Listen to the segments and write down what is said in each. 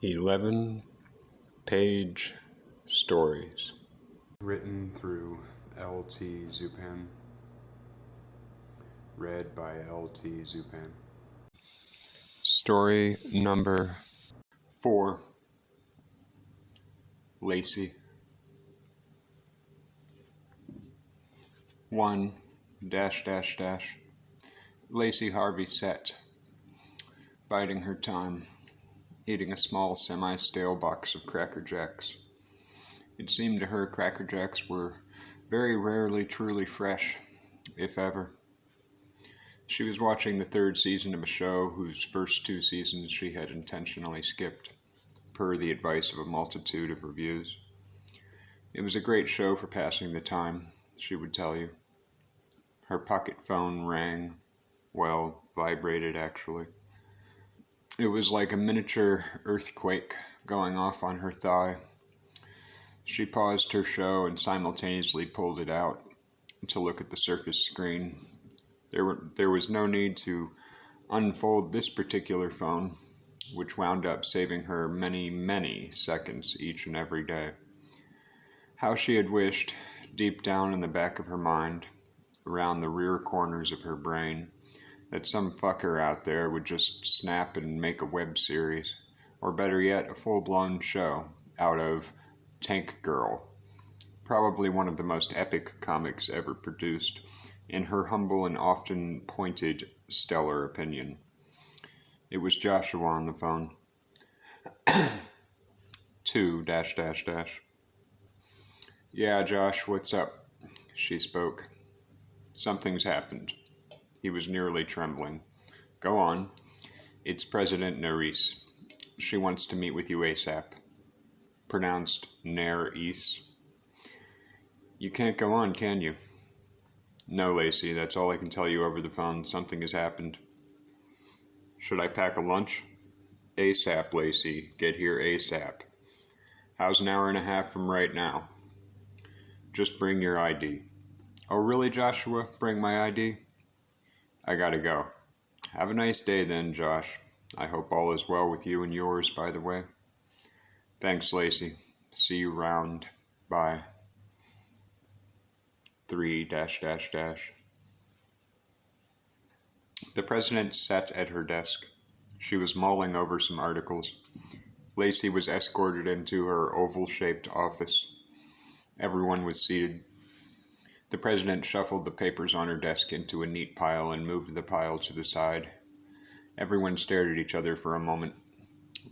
11-page stories. Written through L.T. Zupan. Read by L.T. Zupan. Story number 4. Lacey. 1 Lacey Harvey sat, biding her time, eating a small semi-stale box of Cracker Jacks. It seemed to her Cracker Jacks were very rarely truly fresh, if ever. She was watching the 3rd season of a show whose first 2 seasons she had intentionally skipped, per the advice of a multitude of reviews. It was a great show for passing the time, she would tell you. Her pocket phone rang, vibrated actually. It was like a miniature earthquake going off on her thigh. She paused her show and simultaneously pulled it out to look at the surface screen. There was no need to unfold this particular phone, which wound up saving her many, many seconds each and every day. How she had wished, deep down in the back of her mind, around the rear corners of her brain, that some fucker out there would just snap and make a web series, or better yet, a full-blown show out of Tank Girl, probably one of the most epic comics ever produced, in her humble and often pointed, stellar opinion. It was Joshua on the phone. 2 Yeah, Josh, what's up? She spoke. Something's happened. He was nearly trembling. Go on. It's President Nerys. She wants to meet with you ASAP. Pronounced Ner-Ease. You can't go on, can you? No, Lacey, that's all I can tell you over the phone. Something has happened. Should I pack a lunch? ASAP, Lacey. Get here ASAP. How's an hour and a half from right now? Just bring your ID. Oh, really, Joshua? Bring my ID? I gotta go. Have a nice day then, Josh. I hope all is well with you and yours, by the way. Thanks, Lacey. See you round. Bye. 3 The president sat at her desk. She was mulling over some articles. Lacey was escorted into her oval-shaped office. Everyone was seated. The president shuffled the papers on her desk into a neat pile and moved the pile to the side. Everyone stared at each other for a moment.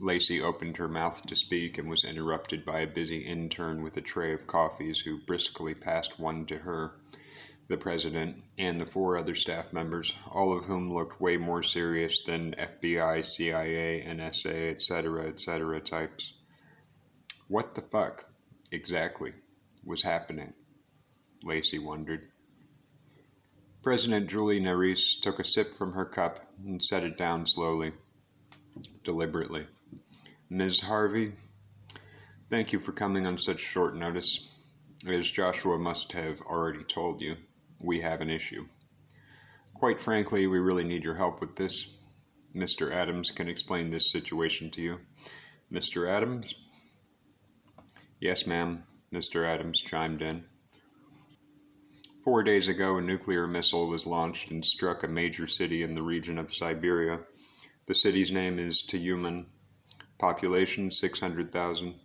Lacey opened her mouth to speak and was interrupted by a busy intern with a tray of coffees who briskly passed one to her, the president, and the 4 other staff members, all of whom looked way more serious than FBI, CIA, NSA, etc. types. What the fuck, exactly, was happening? Lacey wondered. President Julie Nerys took a sip from her cup and set it down slowly, deliberately. Ms. Harvey, thank you for coming on such short notice. As Joshua must have already told you, we have an issue. Quite frankly, we really need your help with this. Mr. Adams can explain this situation to you. Mr. Adams? Yes, ma'am, Mr. Adams chimed in. 4 days ago, a nuclear missile was launched and struck a major city in the region of Siberia. The city's name is Tyumen. Population 600,000.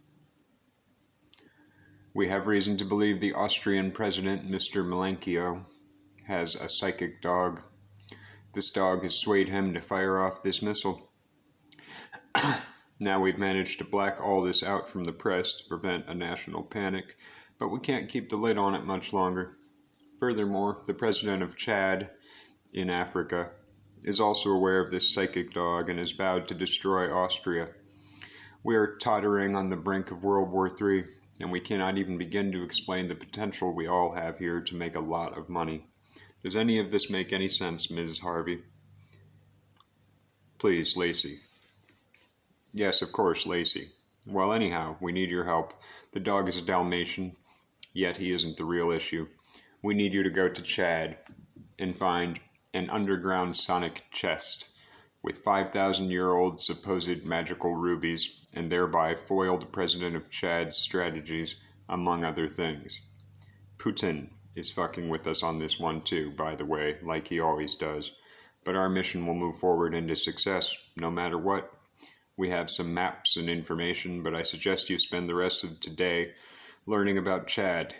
We have reason to believe the Austrian president, Mr. Malenkio, has a psychic dog. This dog has swayed him to fire off this missile. Now we've managed to black all this out from the press to prevent a national panic, but we can't keep the lid on it much longer. Furthermore, the president of Chad, in Africa, is also aware of this psychic dog and has vowed to destroy Austria. We are tottering on the brink of World War III, and we cannot even begin to explain the potential we all have here to make a lot of money. Does any of this make any sense, Ms. Harvey? Please, Lacey. Yes, of course, Lacey. Well, anyhow, we need your help. The dog is a Dalmatian, yet he isn't the real issue. We need you to go to Chad and find an underground sonic chest with 5,000-year-old supposed magical rubies, and thereby foil the president of Chad's strategies, among other things. Putin is fucking with us on this one too, by the way, like he always does. But our mission will move forward into success, no matter what. We have some maps and information, but I suggest you spend the rest of today learning about Chad,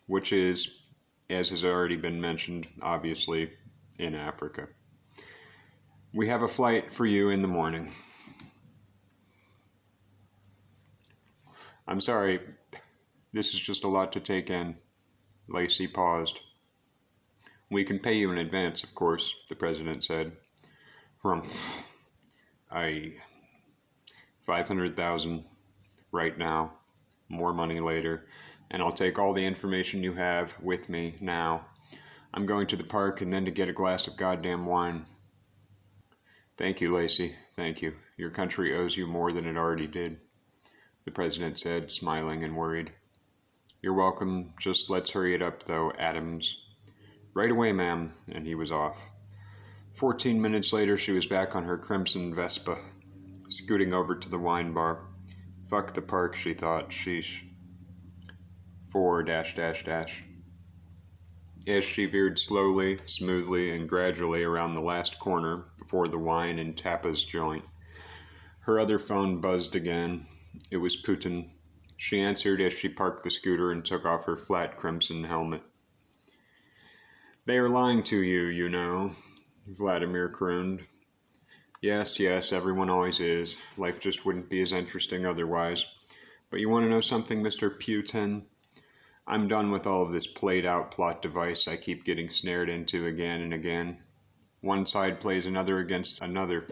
which is, as has already been mentioned, obviously, in Africa. We have a flight for you in the morning. I'm sorry, this is just a lot to take in. Lacey paused. We can pay you in advance, of course, the president said. Rumph. 500,000 right now, more money later, and I'll take all the information you have with me now. I'm going to the park and then to get a glass of goddamn wine. Thank you, Lacey, thank you. Your country owes you more than it already did, the president said, smiling and worried. You're welcome, just let's hurry it up, though, Adams. Right away, ma'am, and he was off. 14 minutes later, she was back on her crimson Vespa, scooting over to the wine bar. Fuck the park, she thought. Sheesh. 4 ... As she veered slowly, smoothly, and gradually around the last corner before the wine and tapas joint, her other phone buzzed again. It was Putin. She answered as she parked the scooter and took off her flat crimson helmet. They are lying to you, you know, Vladimir crooned. Yes, everyone always is. Life just wouldn't be as interesting otherwise. But you want to know something, Mr. Putin? I'm done with all of this played-out plot device I keep getting snared into again and again. One side plays another against another.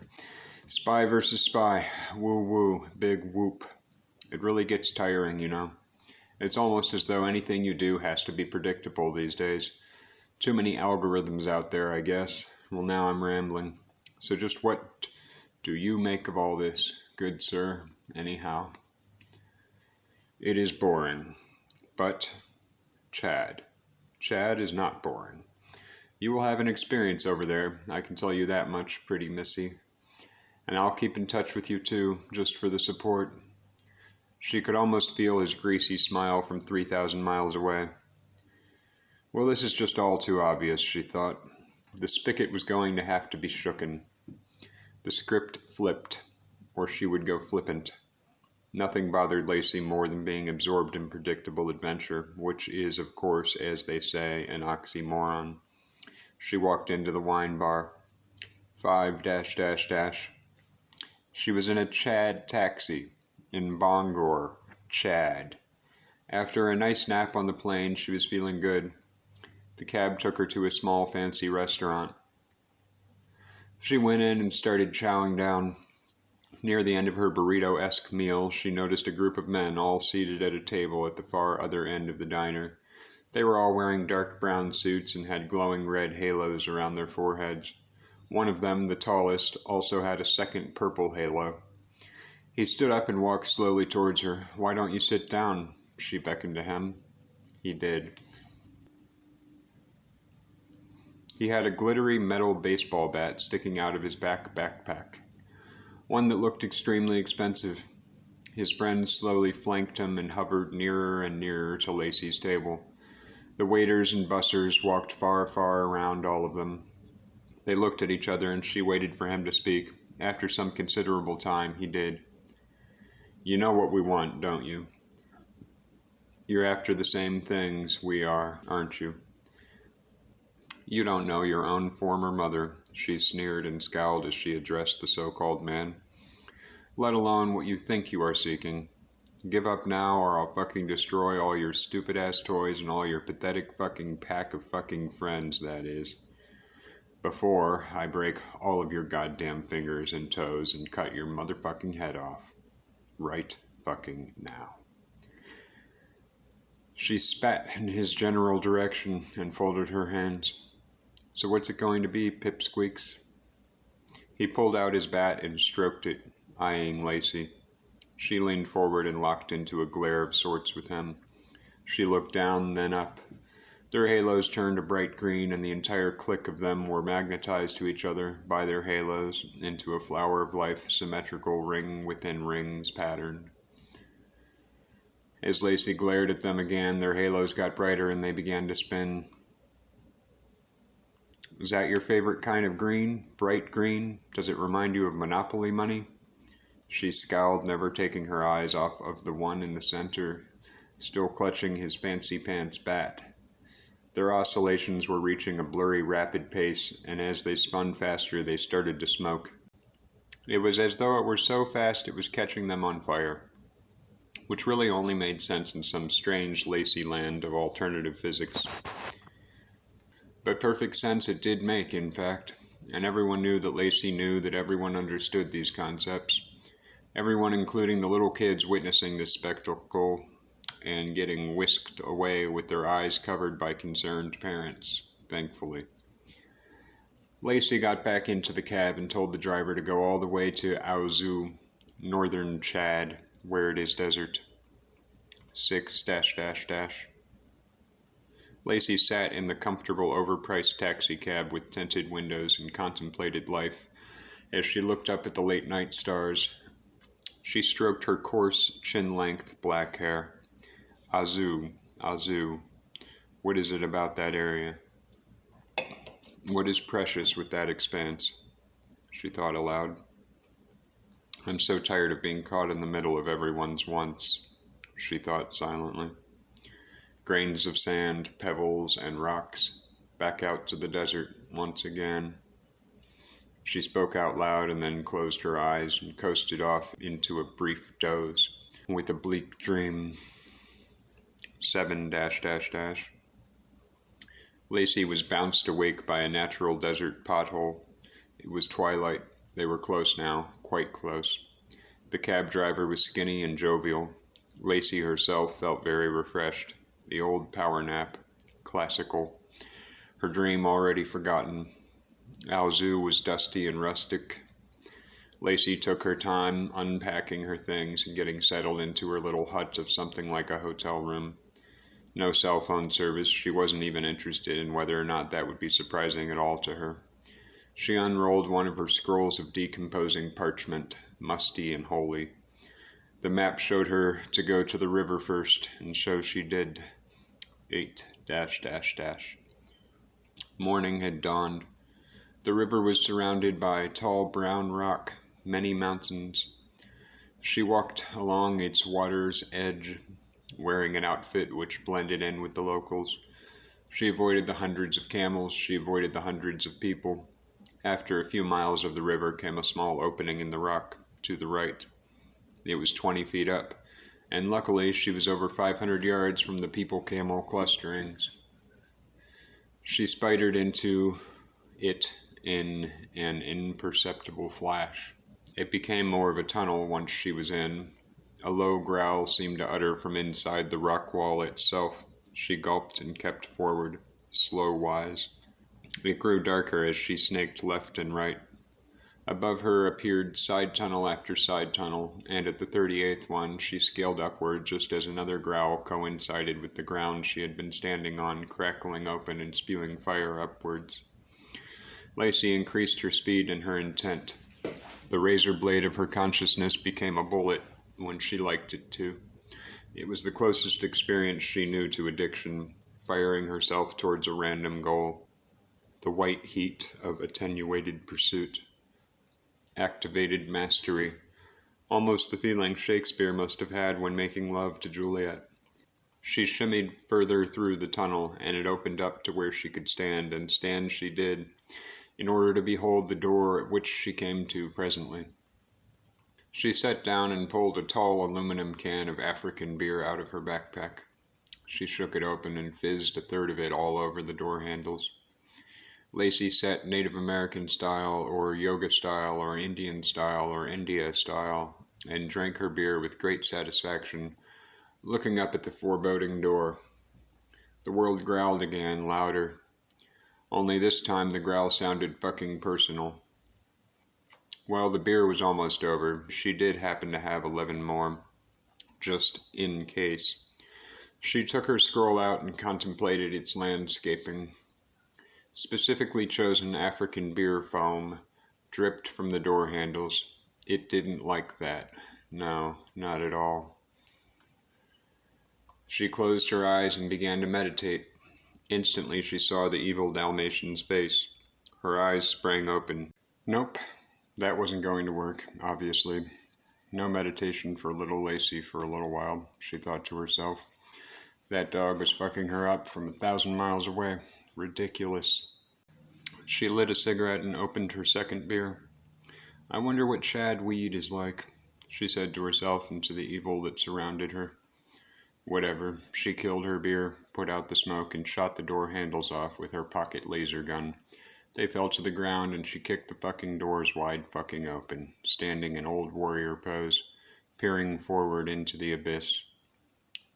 Spy versus spy. Woo-woo. Big whoop. It really gets tiring, you know. It's almost as though anything you do has to be predictable these days. Too many algorithms out there, I guess. Well, now I'm rambling. So just what do you make of all this, good sir, anyhow? It is boring. But Chad is not boring. You will have an experience over there, I can tell you that much, pretty missy. And I'll keep in touch with you too, just for the support. She could almost feel his greasy smile from 3,000 miles away. Well, this is just all too obvious, she thought. The spigot was going to have to be shooken. The script flipped, or she would go flippant. Nothing bothered Lacey more than being absorbed in predictable adventure, which is, of course, as they say, an oxymoron. She walked into the wine bar. 5 ... She was in a Chad taxi, in Bangor, Chad. After a nice nap on the plane, she was feeling good. The cab took her to a small, fancy restaurant. She went in and started chowing down. Near the end of her burrito-esque meal, she noticed a group of men all seated at a table at the far other end of the diner. They were all wearing dark brown suits and had glowing red halos around their foreheads. One of them, the tallest, also had a second purple halo. He stood up and walked slowly towards her. Why don't you sit down? She beckoned to him. He did. He had a glittery metal baseball bat sticking out of his backpack. One that looked extremely expensive. His friends slowly flanked him and hovered nearer and nearer to Lacey's table. The waiters and bussers walked far, far around all of them. They looked at each other and she waited for him to speak. After some considerable time, he did. You know what we want, don't you? You're after the same things we are, aren't you? You don't know your own former mother, she sneered and scowled as she addressed the so-called man. Let alone what you think you are seeking. Give up now or I'll fucking destroy all your stupid-ass toys and all your pathetic fucking pack of fucking friends, that is. Before I break all of your goddamn fingers and toes and cut your motherfucking head off. Right fucking now. She spat in his general direction and folded her hands. So what's it going to be, Pipsqueaks? He pulled out his bat and stroked it, eyeing Lacey. She leaned forward and locked into a glare of sorts with him. She looked down, then up. Their halos turned a bright green, and the entire clique of them were magnetized to each other by their halos into a flower of life, symmetrical ring within rings pattern. As Lacey glared at them again, their halos got brighter and they began to spin. Is that your favorite kind of green? Bright green? Does it remind you of Monopoly money? She scowled, never taking her eyes off of the one in the center, still clutching his fancy pants bat. Their oscillations were reaching a blurry, rapid pace, and as they spun faster, they started to smoke. It was as though it were so fast it was catching them on fire, which really only made sense in some strange Lacey land of alternative physics. But perfect sense it did make, in fact, and everyone knew that Lacey knew that everyone understood these concepts. Everyone, including the little kids witnessing this spectacle and getting whisked away with their eyes covered by concerned parents, thankfully. Lacey got back into the cab and told the driver to go all the way to Aouzou, northern Chad, where it is desert. 6 Lacey sat in the comfortable, overpriced taxi cab with tinted windows and contemplated life as she looked up at the late-night stars. She stroked her coarse, chin-length black hair. Aouzou. What is it about that area? What is precious with that expanse? She thought aloud. I'm so tired of being caught in the middle of everyone's wants, she thought silently. Grains of sand, pebbles, and rocks, back out to the desert once again. She spoke out loud and then closed her eyes and coasted off into a brief doze with a bleak dream. 7 Lacey was bounced awake by a natural desert pothole. It was twilight. They were close now, quite close. The cab driver was skinny and jovial. Lacey herself felt very refreshed. The old power nap. Classical. Her dream already forgotten. Aouzou was dusty and rustic. Lacey took her time unpacking her things and getting settled into her little hut of something like a hotel room. No cell phone service. She wasn't even interested in whether or not that would be surprising at all to her. She unrolled one of her scrolls of decomposing parchment, musty and holy. The map showed her to go to the river first, and so she did. 8 Morning had dawned. The river was surrounded by tall brown rock, many mountains. She walked along its water's edge, wearing an outfit which blended in with the locals. She avoided the hundreds of camels. She avoided the hundreds of people. After a few miles of the river came a small opening in the rock to the right. It was 20 feet up, and luckily she was over 500 yards from the people-camel clusterings. She spidered into it in an imperceptible flash. It became more of a tunnel once she was in. A low growl seemed to utter from inside the rock wall itself. She gulped and kept forward, slow-wise. It grew darker as she snaked left and right. Above her appeared side tunnel after side tunnel, and at the 38th one she scaled upward just as another growl coincided with the ground she had been standing on, crackling open and spewing fire upwards. Lacey increased her speed and her intent. The razor blade of her consciousness became a bullet when she liked it to. It was the closest experience she knew to addiction, firing herself towards a random goal. The white heat of attenuated pursuit. Activated mastery. Almost the feeling Shakespeare must have had when making love to Juliet. She shimmied further through the tunnel, and it opened up to where she could stand, and stand she did, in order to behold the door at which she came to presently. She sat down and pulled a tall aluminum can of African beer out of her backpack. She shook it open and fizzed a third of it all over the door handles. Lacey sat Native American style, or yoga style, or Indian style, or India style, and drank her beer with great satisfaction, looking up at the foreboding door. The world growled again, louder. Only this time the growl sounded fucking personal. Well, the beer was almost over. She did happen to have 11 more, just in case. She took her scroll out and contemplated its landscaping. Specifically chosen African beer foam dripped from the door handles. It didn't like that. No, not at all. She closed her eyes and began to meditate. Instantly she saw the evil Dalmatian's face. Her eyes sprang open. Nope, that wasn't going to work, obviously. No meditation for little Lacey for a little while, she thought to herself. That dog was fucking her up from 1,000 miles away. Ridiculous. She lit a cigarette and opened her second beer. I wonder what shad weed is like, she said to herself and to the evil that surrounded her. Whatever. She killed her beer, put out the smoke, and shot the door handles off with her pocket laser gun. They fell to the ground, and she kicked the fucking doors wide fucking open, standing in old warrior pose, peering forward into the abyss.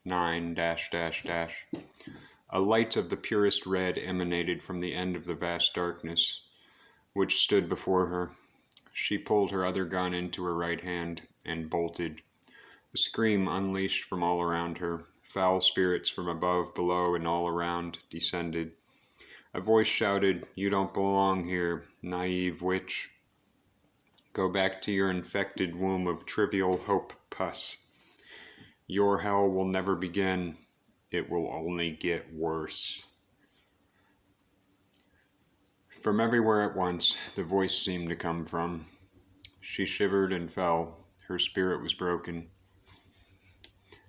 9 ... A light of the purest red emanated from the end of the vast darkness, which stood before her. She pulled her other gun into her right hand and bolted. A scream unleashed from all around her. Foul spirits from above, below, and all around descended. A voice shouted, "You don't belong here, naive witch. Go back to your infected womb of trivial hope pus. Your hell will never begin. It will only get worse." From everywhere at once, the voice seemed to come from. She shivered and fell. Her spirit was broken.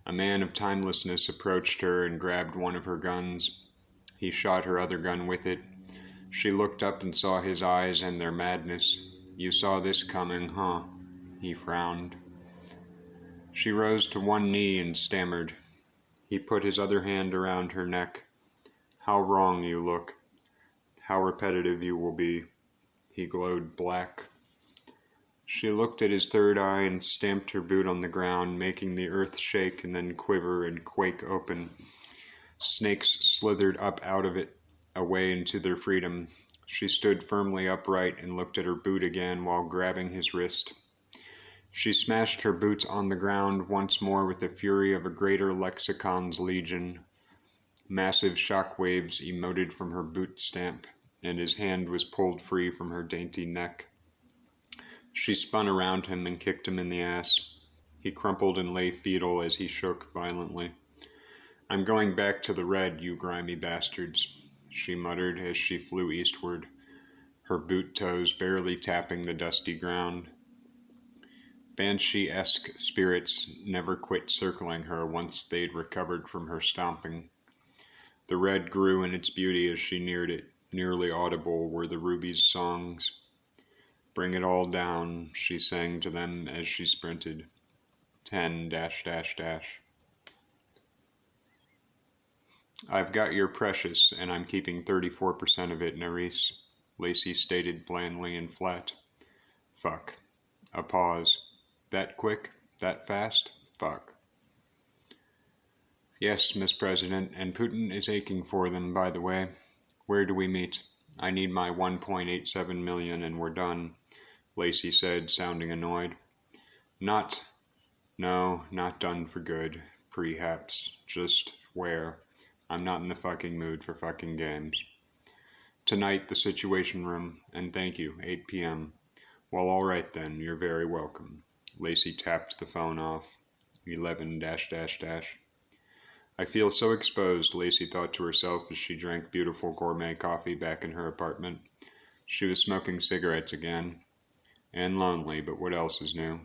A man of timelessness approached her and grabbed one of her guns. He shot her other gun with it. She looked up and saw his eyes and their madness. "You saw this coming, huh?" He frowned. She rose to one knee and stammered. He put his other hand around her neck. "How wrong you look. How repetitive you will be." He glowed black. She looked at his third eye and stamped her boot on the ground, making the earth shake and then quiver and quake open. Snakes slithered up out of it, away into their freedom. She stood firmly upright and looked at her boot again while grabbing his wrist. She smashed her boots on the ground once more with the fury of a greater lexicon's legion. Massive shock waves emoted from her boot stamp, and his hand was pulled free from her dainty neck. She spun around him and kicked him in the ass. He crumpled and lay fetal as he shook violently. "I'm going back to the red, you grimy bastards," she muttered as she flew eastward, her boot toes barely tapping the dusty ground. Banshee-esque spirits never quit circling her once they'd recovered from her stomping. The red grew in its beauty as she neared it. Nearly audible were the ruby's songs. "Bring it all down," she sang to them as she sprinted. 10 ... "I've got your precious, and I'm keeping 34% of it, Nerys," Lacey stated blandly and flat. Fuck. A pause. That quick? That fast? Fuck. "Yes, Miss President, and Putin is aching for them, by the way. Where do we meet? I need my 1.87 million and we're done," Lacey said, sounding annoyed. No, not done for good, perhaps. Just where? I'm not in the fucking mood for fucking games. "Tonight, the Situation Room, and thank you, 8 p.m. "Well, all right then, you're very welcome." Lacey tapped the phone off. 11 ... I feel so exposed, Lacey thought to herself as she drank beautiful gourmet coffee back in her apartment. She was smoking cigarettes again. And lonely, but what else is new?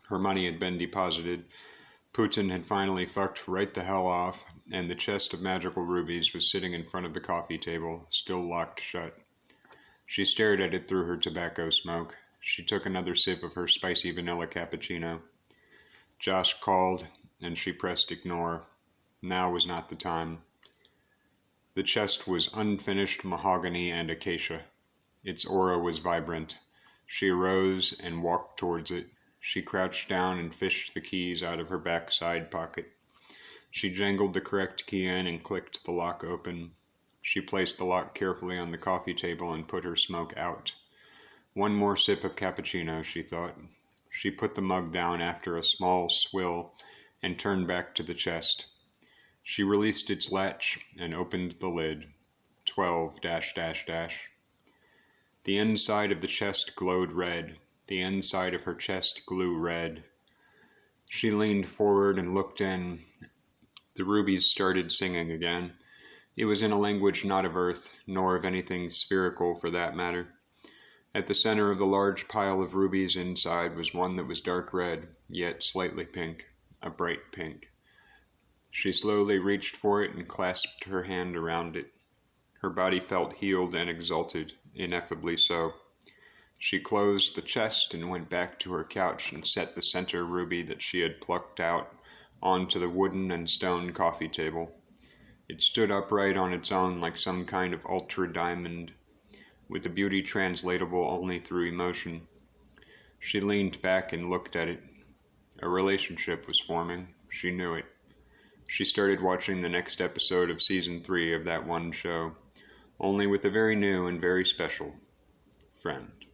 Her money had been deposited. Putin had finally fucked right the hell off, and the chest of magical rubies was sitting in front of the coffee table, still locked shut. She stared at it through her tobacco smoke. She took another sip of her spicy vanilla cappuccino. Josh called, and she pressed ignore. Now was not the time. The chest was unfinished mahogany and acacia. Its aura was vibrant. She arose and walked towards it. She crouched down and fished the keys out of her backside pocket. She jangled the correct key in and clicked the lock open. She placed the lock carefully on the coffee table and put her smoke out. One more sip of cappuccino, she thought. She put the mug down after a small swill and turned back to the chest. She released its latch and opened the lid. 12 ... The inside of the chest glowed red. The inside of her chest grew red. She leaned forward and looked in. The rubies started singing again. It was in a language not of earth, nor of anything spherical for that matter. At the center of the large pile of rubies inside was one that was dark red, yet slightly pink, a bright pink. She slowly reached for it and clasped her hand around it. Her body felt healed and exalted, ineffably so. She closed the chest and went back to her couch and set the center ruby that she had plucked out onto the wooden and stone coffee table. It stood upright on its own like some kind of ultra diamond, with a beauty translatable only through emotion. She leaned back and looked at it. A relationship was forming. She knew it. She started watching the next episode of season 3 of that one show, only with a very new and very special friend.